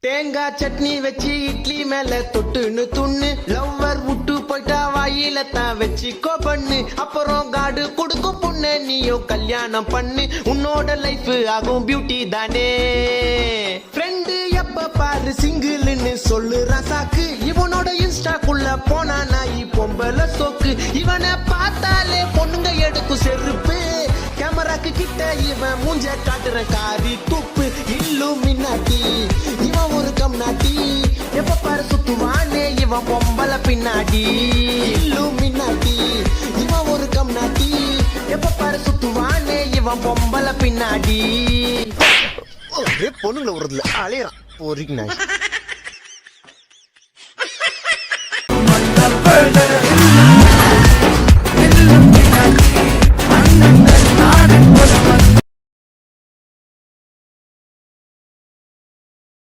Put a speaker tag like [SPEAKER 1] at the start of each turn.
[SPEAKER 1] தேங்காய் சட்னி வச்சு இட்லி மேல தொட்டுன்னு துண்ணு லவ்வர் விட்டு போயிட்டா வாயில தான் வச்சுக்கோ பண்ணு அப்புறம் காடு கொடுக்கும் பொண்ணு நீயும் கல்யாணம் பண்ணு உன்னோட லைஃப் ஆகும் பியூட்டி தானே ஃப்ரெண்டு எப்ப பாரு சிங்கிள்னு சொல்லுறான் சாக்கு இவனோட இன்ஸ்டாக்குள்ள போனா நாய் பொம்பல சோக்கு இவனை பார்த்தாலே பொண்ணுங்க எடுக்கும் செருப்பு கேமராக்கு கிட்ட இவன் மூஞ்ச காட்டுற காரி துப்பு இல்லு மின்னாட்டி இவன் ஒரு கம்நாட்டி எப்ப பாரு சுத்துவானே இவன் பொம்பல பின்னாடி இல்லு மின்னாட்டி இவன் ஒரு கம்நாட்டி எப்ப பாரு சுத்துவானே இவன் பொம்பல பின்னாடி பொண்ணுங்களை விடுறதுல அலையறான் ஒரு